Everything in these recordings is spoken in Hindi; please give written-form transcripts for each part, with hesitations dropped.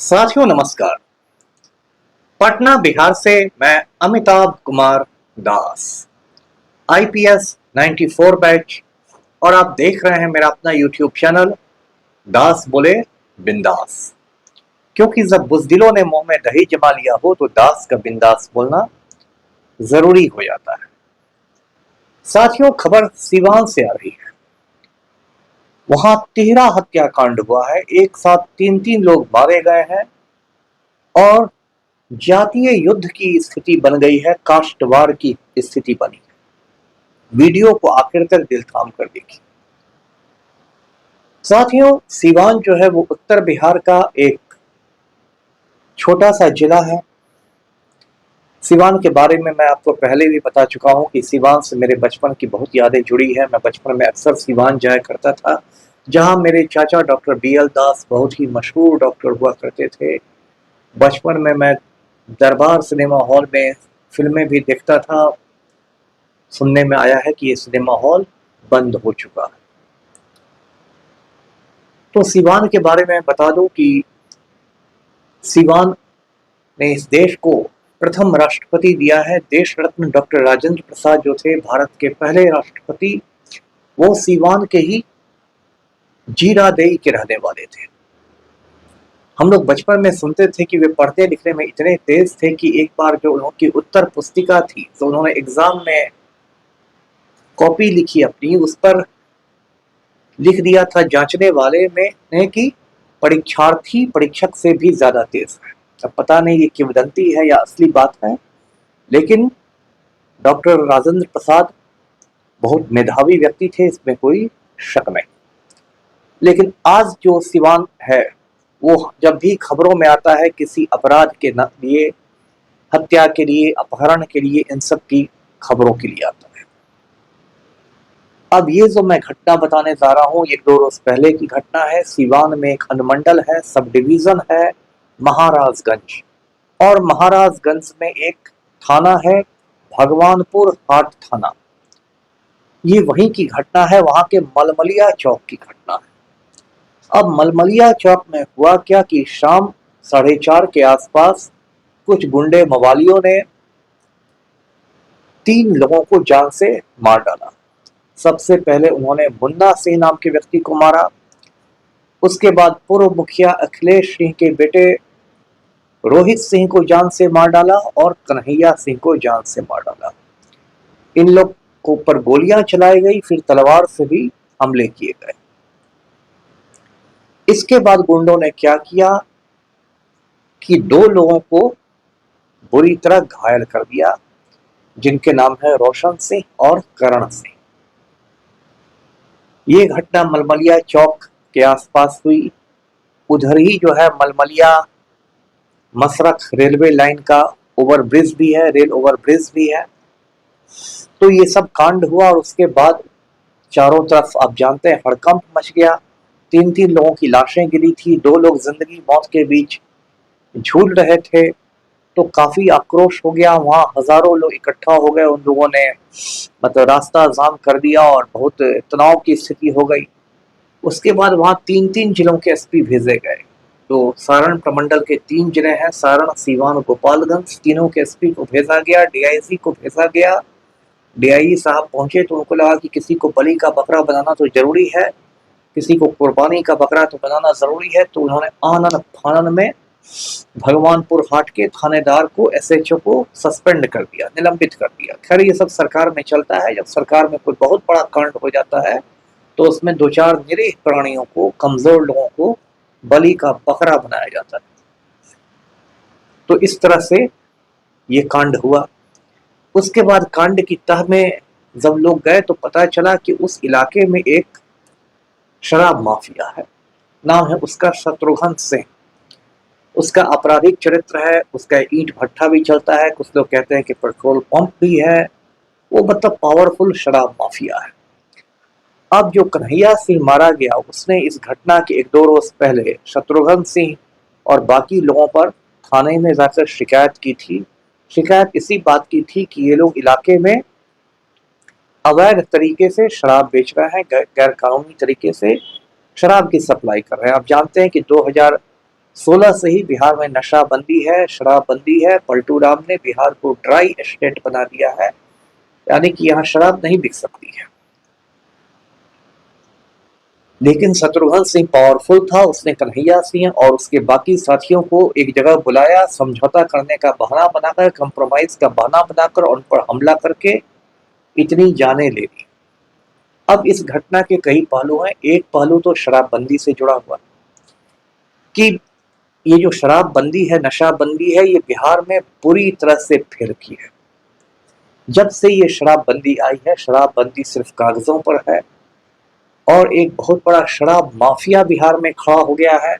साथियों नमस्कार। पटना बिहार से मैं अमिताभ कुमार दास, आईपीएस 94 बैच, और आप देख रहे हैं मेरा अपना यूट्यूब चैनल दास बोले बिंदास। क्योंकि जब बुज़दिलों ने मुंह में दही जमा लिया हो तो दास का बिंदास बोलना जरूरी हो जाता है। साथियों, खबर सीवान से आ रही है। वहां 13 हत्याकांड हुआ है, एक साथ तीन तीन लोग मारे गए हैं और जातीय युद्ध की स्थिति बन गई है, कास्टवार की स्थिति बनी है। वीडियो को आखिर तक दिल थाम कर देखिए। साथियों, सीवान जो है वो उत्तर बिहार का एक छोटा सा जिला है। सीवान के बारे में मैं आपको पहले भी बता चुका हूं कि सीवान से मेरे बचपन की बहुत यादें जुड़ी है। मैं बचपन में अक्सर सीवान जाया करता था, जहां मेरे चाचा डॉक्टर बीएल दास बहुत ही मशहूर डॉक्टर हुआ करते थे। बचपन में मैं दरबार सिनेमा हॉल में फिल्में भी देखता था। सुनने में आया है कि ये सिनेमा हॉल बंद हो चुका है। तो सीवान के बारे में बता दूं कि सीवान ने इस देश को प्रथम राष्ट्रपति दिया है। देश रत्न डॉक्टर राजेंद्र प्रसाद जो थे भारत के पहले राष्ट्रपति, वो सीवान के ही जीरादेई के रहने वाले थे। हम लोग बचपन में सुनते थे कि वे पढ़ने लिखने में इतने तेज थे कि एक बार जो उनकी उत्तर पुस्तिका थी तो उन्होंने एग्जाम में कॉपी लिखी अपनी, उस पर लिख दिया था जांचने वाले में ने कि परीक्षार्थी परीक्षक से भी ज्यादा तेज है। अब पता नहीं ये किंवदंती है या असली बात है, लेकिन डॉक्टर राजेंद्र प्रसाद बहुत मेधावी व्यक्ति थे, इसमें कोई शक नहीं। लेकिन आज जो सिवान है वो जब भी खबरों में आता है किसी अपराध के लिए, हत्या के लिए, अपहरण के लिए, इन सब की खबरों के लिए आता है। अब ये जो मैं घटना बताने जा रहा हूँ ये 2 रोज पहले की घटना है। सीवान में एक अनुमंडल है, सब डिवीजन है महाराजगंज, और महाराजगंज में एक थाना है भगवानपुर हाट थाना। ये वहीं की घटना है, वहां के मलमलिया चौक की घटना है। अब मलमलिया चौक में हुआ क्या कि शाम 4:30 के आसपास कुछ गुंडे मवालियों ने 3 लोगों को जान से मार डाला। सबसे पहले उन्होंने मुन्ना सिंह नाम के व्यक्ति को मारा, उसके बाद पूर्व मुखिया अखिलेश सिंह के बेटे रोहित सिंह को जान से मार डाला और कन्हैया सिंह को जान से मार डाला। इन लोग को ऊपर गोलियां चलाई गई, फिर तलवार से भी हमले किए गए। इसके बाद गुंडों ने क्या किया कि 2 लोगों को बुरी तरह घायल कर दिया, जिनके नाम है रोशन सिंह और करण सिंह। ये घटना मलमलिया चौक के आसपास हुई। उधर ही जो है मलमलिया मसरख रेलवे लाइन का ओवरब्रिज भी है, रेल ओवरब्रिज भी है। तो ये सब कांड हुआ और उसके बाद चारों तरफ आप जानते हैं हड़कंप मच गया। 3 लोगों की लाशें गिरी थी, 2 लोग जिंदगी मौत के बीच झूल रहे थे। तो काफी आक्रोश हो गया, वहां हजारों लोग इकट्ठा हो गए। उन लोगों ने मतलब रास्ता जाम कर दिया और बहुत तनाव की स्थिति हो गई। उसके बाद वहां 3 जिलों के एसपी भेजे गए। तो सारण प्रमंडल के 3 जिले हैं, सारण, सीवान, गोपालगंज, तीनों के एसपी को भेजा गया, डीआईजी को भेजा गया। डीआईजी साहब पहुंचे तो उनको लगा कि किसी को बलि का बकरा बनाना तो जरूरी है, किसी को कुर्बानी का बकरा तो बनाना जरूरी है। तो उन्होंने आनन फानन में भगवानपुर हाट के थानेदार को, एसएचओ को सस्पेंड कर दिया, निलंबित कर दिया। खैर ये सब सरकार में चलता है, जब सरकार में कोई बहुत बड़ा कांड हो जाता है तो उसमें 2-4 निरीह प्राणियों को, कमजोर लोगों को बलि का बकरा बनाया जाता है। तो इस तरह से ये कांड हुआ। उसके बाद कांड की तह में जब लोग गए तो पता चला कि उस इलाके में एक शराब माफिया है, नाम है उसका शत्रुघ्न सिंह। उसका आपराधिक चरित्र है, उसका ईंट भट्ठा भी चलता है, कुछ लोग कहते हैं कि पेट्रोल पंप भी है। वो मतलब पावरफुल शराब माफिया है। अब जो कन्हैया सिंह मारा गया, उसने इस घटना के 1-2 रोज पहले शत्रुघ्न सिंह और बाकी लोगों पर थाने में जाकर शिकायत की थी। शिकायत इसी बात की थी कि ये लोग इलाके में अवैध तरीके से शराब बेच रहे हैं, गैर कानूनी तरीके से शराब की सप्लाई कर रहे हैं। आप जानते हैं कि 16 से ही बिहार में नशाबंदी है, शराबबंदी है। पलटू राम ने बिहार को ड्राई स्टेट बना दिया है, यानी कि यहाँ शराब नहीं बिक सकती है। लेकिन शत्रुघ्न सिंह पावरफुल था, उसने कन्हैया सिंह और उसके बाकी साथियों को एक जगह बुलाया, समझौता करने का बहाना बनाकर, कंप्रोमाइज का बहाना बनाकर उन पर हमला करके इतनी जाने ले ली। अब इस घटना के कई पहलू हैं। एक पहलू तो शराबबंदी से जुड़ा हुआ कि ये जो शराबबंदी है, नशाबंदी है, ये बिहार में पूरी तरह से फेल की है। जब से ये शराबबंदी आई है, शराबबंदी सिर्फ कागजों पर है और एक बहुत बड़ा शराब माफिया बिहार में खड़ा हो गया है।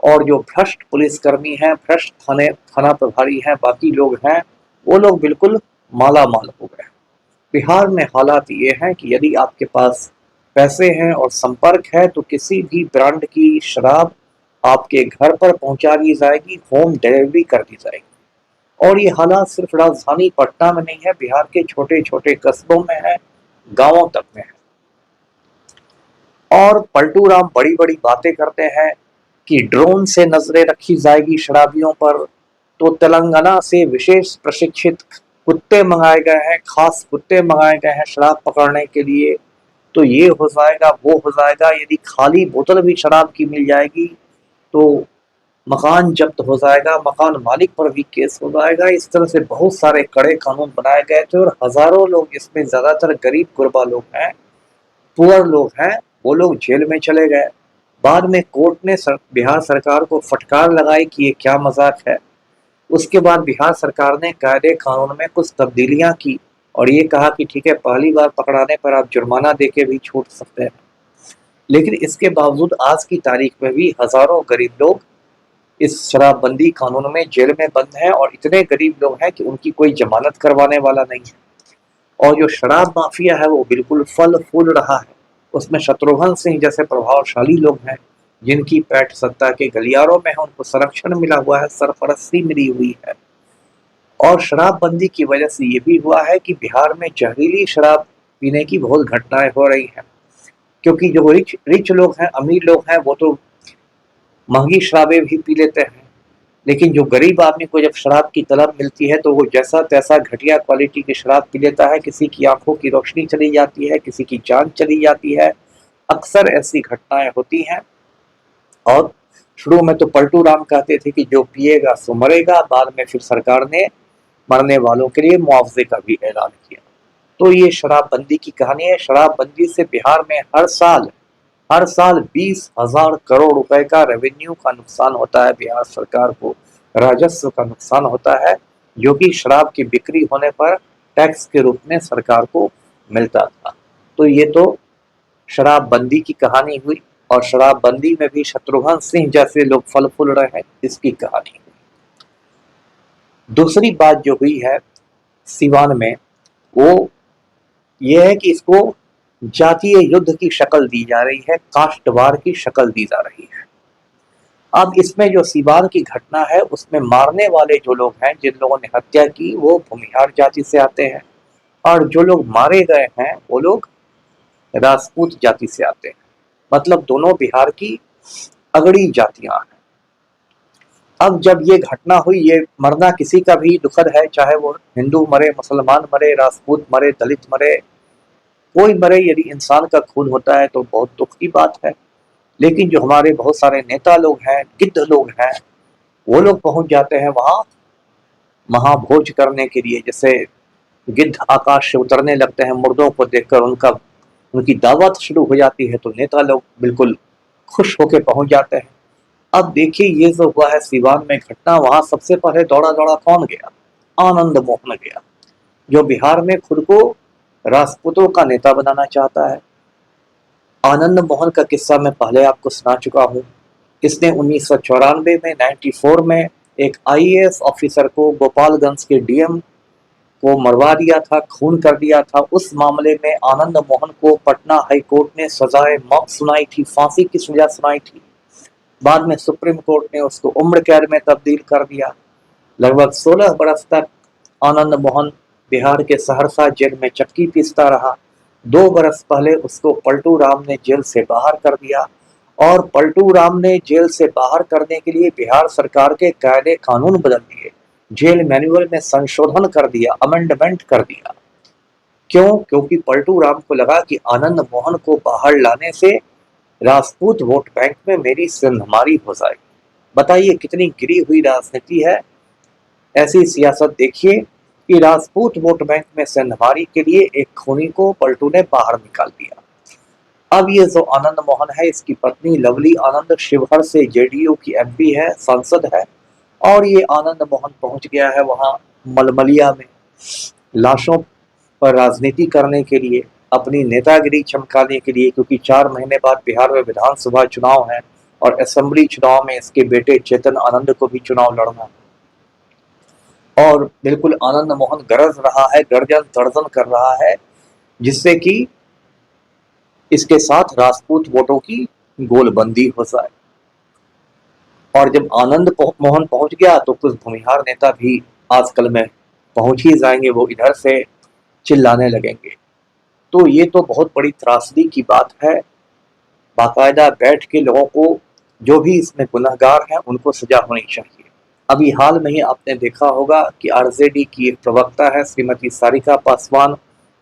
और जो भ्रष्ट पुलिसकर्मी हैं, भ्रष्ट थाना प्रभारी हैं, बाकी लोग हैं, वो लोग बिल्कुल माला माल हो गए। बिहार में हालात ये हैं कि यदि आपके पास पैसे हैं और संपर्क है तो किसी भी ब्रांड की शराब आपके घर पर पहुंचा दी जाएगी, होम डिलीवरी कर दी जाएगी। और ये हालात सिर्फ राजधानी पटना में नहीं है, बिहार के छोटे छोटे कस्बों में है, गांवों तक में है। और पलटू राम बड़ी बड़ी बातें करते हैं कि ड्रोन से नजरें रखी जाएगी शराबियों पर, तो तेलंगाना से विशेष प्रशिक्षित कुत्ते मंगाए गए हैं, खास कुत्ते मंगाए गए हैं शराब पकड़ने के लिए, तो ये हो जाएगा, वो हो जाएगा। यदि खाली बोतल भी शराब की मिल जाएगी तो मकान जब्त हो जाएगा, मकान मालिक पर भी केस हो जाएगा। इस तरह से बहुत सारे कड़े कानून बनाए गए थे और हजारों लोग, इसमें ज्यादातर गरीब गुरबा लोग हैं, पुअर लोग हैं, वो लोग जेल में चले गए। बाद में कोर्ट ने बिहार सरकार को फटकार लगाई कि ये क्या मजाक है। उसके बाद बिहार सरकार ने कायदे कानून में कुछ तब्दीलियां की और ये कहा कि ठीक है, पहली बार पकड़ाने पर आप जुर्माना देके भी छूट सकते हैं। लेकिन इसके बावजूद आज की तारीख में भी हजारों गरीब लोग इस शराबबंदी कानून में जेल में बंद हैं और इतने गरीब लोग हैं कि उनकी कोई जमानत करवाने वाला नहीं है। और जो शराब माफिया है वो बिल्कुल फल फूल रहा है। उसमें शत्रुघ्न सिंह जैसे प्रभावशाली लोग हैं जिनकी पैठ सत्ता के गलियारों में है, उनको संरक्षण मिला हुआ है, सरपरस्ती मिली हुई है। और शराबबंदी की वजह से ये भी हुआ है कि बिहार में जहरीली शराब पीने की बहुत घटनाएं हो रही हैं। क्योंकि जो रिच रिच लोग हैं, अमीर लोग हैं, वो तो महंगी शराबें भी पी लेते हैं, लेकिन जो गरीब आदमी को जब शराब की तलब मिलती है तो वो जैसा तैसा घटिया क्वालिटी की शराब पी लेता है। किसी की आंखों की रोशनी चली जाती है, किसी की जान चली जाती है। अक्सर ऐसी घटनाएं होती हैं। और शुरू में तो पलटू राम कहते थे कि जो पिएगा सो मरेगा, बाद में फिर सरकार ने मरने वालों के लिए मुआवजे का भी ऐलान किया। तो ये शराबबंदी की कहानी है। शराबबंदी से बिहार में हर साल 20,000 करोड़ रुपए का रेवेन्यू का नुकसान होता है, बिहार सरकार को राजस्व का नुकसान होता है, जो कि शराब की बिक्री होने पर टैक्स के रूप में सरकार को मिलता था। तो ये तो शराबबंदी की कहानी हुई और शराबबंदी में भी शत्रुघ्न सिंह जैसे लोग फल फूल रहे हैं, इसकी कहानी हुई। दूसरी बात जो हुई है सिवान में, वो ये है कि इसको जातीय युद्ध की शक्ल दी जा रही है, कास्टवार की शक्ल दी जा रही है। अब इसमें जो सिवान की घटना है उसमें मारने वाले जो लोग हैं, जिन लोगों ने हत्या की, वो भूमिहार जाति से आते हैं और जो लोग मारे गए हैं वो लोग राजपूत जाति से आते हैं। मतलब दोनों बिहार की अगड़ी जातियां हैं। अब जब ये घटना हुई, ये मरना किसी का भी दुखद है, चाहे वो हिंदू मरे, मुसलमान मरे, राजपूत मरे, दलित मरे, कोई मरे। यदि इंसान का खून होता है तो बहुत दुख की बात है। लेकिन जो हमारे बहुत सारे नेता लोग हैं, गिद्ध लोग हैं, वो लोग पहुंच जाते हैं वहां महाभोज करने के लिए। जैसे गिद्ध आकाश से उतरने लगते हैं, मुर्दों को देखकर उनकी दावत शुरू हो जाती है, तो नेता लोग बिल्कुल खुश होकर पहुंच जाते हैं। अब देखिए, ये जो हुआ है सिवान में घटना, वहां सबसे पहले दौड़ा दौड़ा कौन गया? आनंद मोहन गया, जो बिहार में खुद को राजपूतों का नेता बनाना चाहता है। आनंद मोहन का किस्सा मैं पहले आपको सुना चुका हूँ। इसने 1994 में 94 में एक आईएएस ऑफिसर को, गोपालगंज के डीएम को मरवा दिया था, खून कर दिया था। उस मामले में आनंद मोहन को पटना हाई कोर्ट ने सजाए मौत सुनाई थी, फांसी की सजा सुनाई थी। बाद में सुप्रीम कोर्ट ने उसको उम्र कैद में तब्दील कर दिया। लगभग 16 बरस तक आनंद मोहन बिहार के सहरसा जेल में चक्की पीसता रहा। 2 बरस पहले उसको पलटू राम ने जेल से बाहर कर दिया। और पलटू राम ने जेल से बाहर करने के लिए बिहार सरकार के कायदे कानून बदल दिए, जेल मैनुअल में संशोधन कर दिया, अमेंडमेंट कर दिया। क्यों? क्योंकि पलटू राम को लगा कि आनंद मोहन को बाहर लाने से राजपूत वोट बैंक में मेरी सिंधमारी हो जाएगी। बताइए कितनी गिरी हुई राजनीति है। ऐसी सियासत देखिए कि राजपूत वोट बैंक में सिंधमारी के लिए एक खूनी को पलटू ने बाहर निकाल दिया। अब ये जो आनंद मोहन है, इसकी पत्नी लवली आनंद शिवहर से जेडीयू की एमपी है, सांसद है, और ये आनंद मोहन पहुंच गया है वहां मलमलिया में लाशों पर राजनीति करने के लिए, अपनी नेतागिरी चमकाने के लिए, क्योंकि 4 महीने बाद बिहार में विधानसभा चुनाव है और असेंबली चुनाव में इसके बेटे चेतन आनंद को भी चुनाव लड़ना है। और बिल्कुल आनंद मोहन गरज रहा है, गर्जन तर्जन कर रहा है, जिससे कि इसके साथ राजपूत वोटों की गोलबंदी हो जाए। और जब आनंद मोहन पहुंच गया तो कुछ भूमिहार नेता भी आजकल में पहुंच ही जाएंगे, वो इधर से चिल्लाने लगेंगे। तो ये तो बहुत बड़ी त्रासदी की बात है। बाकायदा बैठ के लोगों को, जो भी इसमें गुनहगार हैं, उनको सजा होनी चाहिए। अभी हाल में ही आपने देखा होगा कि आरजेडी की एक प्रवक्ता है श्रीमती सारिका पासवान,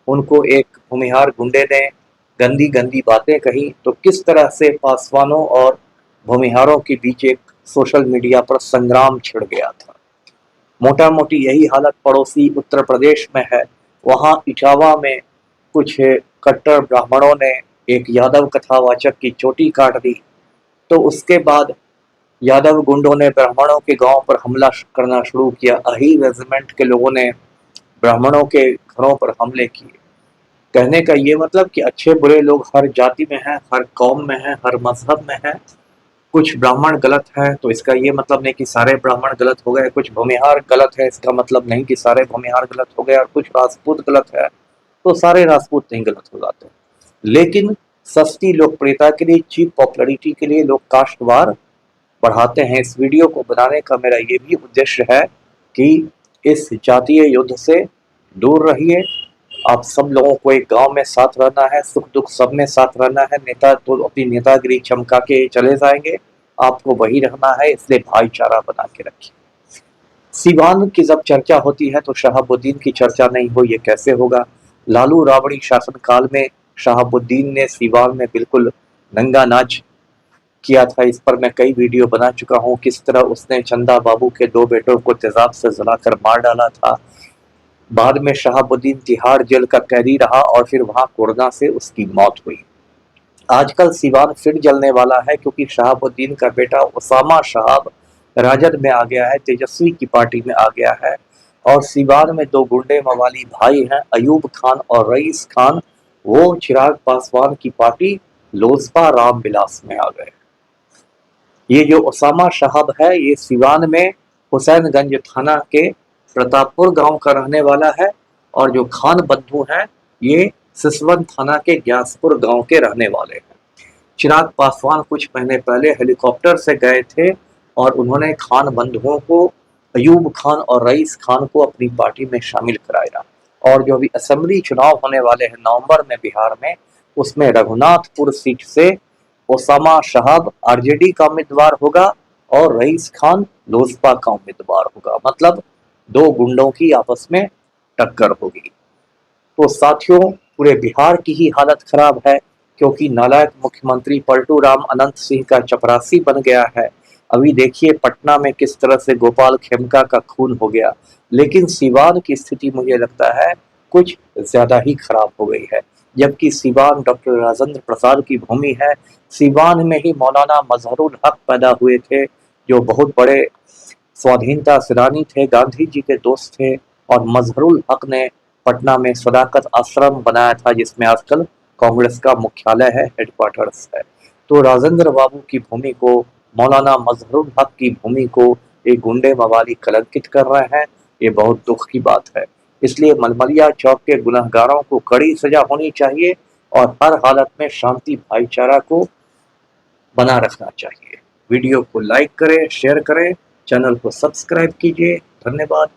उनको एक भूमिहार गुंडे ने गंदी गंदी बातें कही, तो किस तरह से पासवानों और भूमिहारों के बीच एक सोशल मीडिया पर संग्राम छिड़ गया था। मोटा मोटी यही हालत पड़ोसी उत्तर प्रदेश में है। वहां इटावा में कुछ कट्टर ब्राह्मणों ने एक यादव कथावाचक की चोटी काट दी, तो उसके बाद यादव गुंडों ने ब्राह्मणों के गांव पर हमला करना शुरू किया। अही रेजिमेंट के लोगों ने ब्राह्मणों के घरों पर हमले किए। कहने का ये मतलब कि अच्छे बुरे लोग हर जाति में हैं, हर कौम में हैं, हर मजहब में हैं। कुछ ब्राह्मण गलत हैं तो इसका ये मतलब नहीं कि सारे ब्राह्मण गलत हो गए, कुछ भूमिहार गलत है इसका मतलब नहीं कि सारे भूमिहार गलत हो गए, और कुछ राजपूत गलत है तो सारे राजपूत नहीं गलत हो जाते। लेकिन सस्ती लोकप्रियता के लिए, चीप पॉपुलैरिटी के लिए लोग कास्टवार बढ़ाते हैं। इस वीडियो को बनाने का मेरा ये भी उद्देश्य है कि इस जातीय युद्ध से दूर रहिए। आप सब लोगों को एक गांव में साथ रहना है, सुख दुख सब में साथ रहना है। नेता तो अपनी नेतागिरी चमका के चले जाएंगे, आपको वही रहना है, इसलिए भाईचारा बना के रखिए। सीवान की जब चर्चा होती है तो शहाबुद्दीन की चर्चा नहीं हो, ये कैसे होगा। लालू राबड़ी शासनकाल में शहाबुद्दीन ने सीवान में बिल्कुल नंगा नाच किया था। इस पर मैं कई वीडियो बना चुका हूँ, किस तरह उसने चंदा बाबू के 2 बेटों को तेजाब से जलाकर मार डाला था। बाद में शहाबुद्दीन तिहाड़ जेल का कैदी रहा और फिर वहां कोरोना से उसकी मौत हुई। आजकल सीवान फिर जलने वाला है क्योंकि शहाबुद्दीन का बेटा उसामा शहाब राजद में आ गया है, तेजस्वी की पार्टी में आ गया है। और सीवान में 2 गुंडे मवाली भाई हैं, अयूब खान और रईस खान, वो चिराग पासवान की पार्टी लोजपा रामविलास में आ गए। ये जो उसामा शहाब है, ये सीवान में हुसैनगंज थाना के प्रतापपुर गांव का रहने वाला है, और जो खान बंधु हैं, ये सिसवन थाना के ग्यासपुर गांव के रहने वाले हैं। चिराग पासवान कुछ महीने पहले हेलीकॉप्टर से गए थे और उन्होंने खान बंधुओं को, अयूब खान और रईस खान को अपनी पार्टी में शामिल कराया। और जो भी असेंबली चुनाव होने वाले हैं नवंबर में बिहार में, उसमें रघुनाथपुर सीट से ओसामा शहाब आरजेडी का उम्मीदवार होगा और रईस खान लोजपा का उम्मीदवार होगा। मतलब 2 गुंडों की आपस में टक्कर होगी। तो साथियों, पूरे बिहार की ही हालत खराब है क्योंकि नालायक मुख्यमंत्री पलटू राम अनंत सिंह का चपरासी बन गया है। अभी देखिए पटना में किस तरह से गोपाल खेमका का खून हो गया। लेकिन सीवान की स्थिति मुझे लगता है कुछ ज्यादा ही खराब हो गई है, जबकि सीवान डॉक्टर राजेंद्र प्रसाद की भूमि है। सीवान में ही मौलाना मजहरुल हक पैदा हुए थे, जो बहुत बड़े स्वाधीनता सेनानी थे, गांधी जी के दोस्त थे। और मजहरुल हक ने पटना में सदाकत आश्रम बनाया था, जिसमें आजकल कांग्रेस का मुख्यालय है, हेडक्वार्टर्स है। तो राजेंद्र बाबू की भूमि को, मौलाना मजहरुल हक की भूमि को एक गुंडे मवाली कलंकित कर रहे हैं। ये बहुत दुख की बात है। इसलिए मलमलिया चौक के गुनहगारों को कड़ी सजा होनी चाहिए और हर हालत में शांति भाईचारा को बना रखना चाहिए। वीडियो को लाइक करें, शेयर करें, चैनल को सब्सक्राइब कीजिए। धन्यवाद।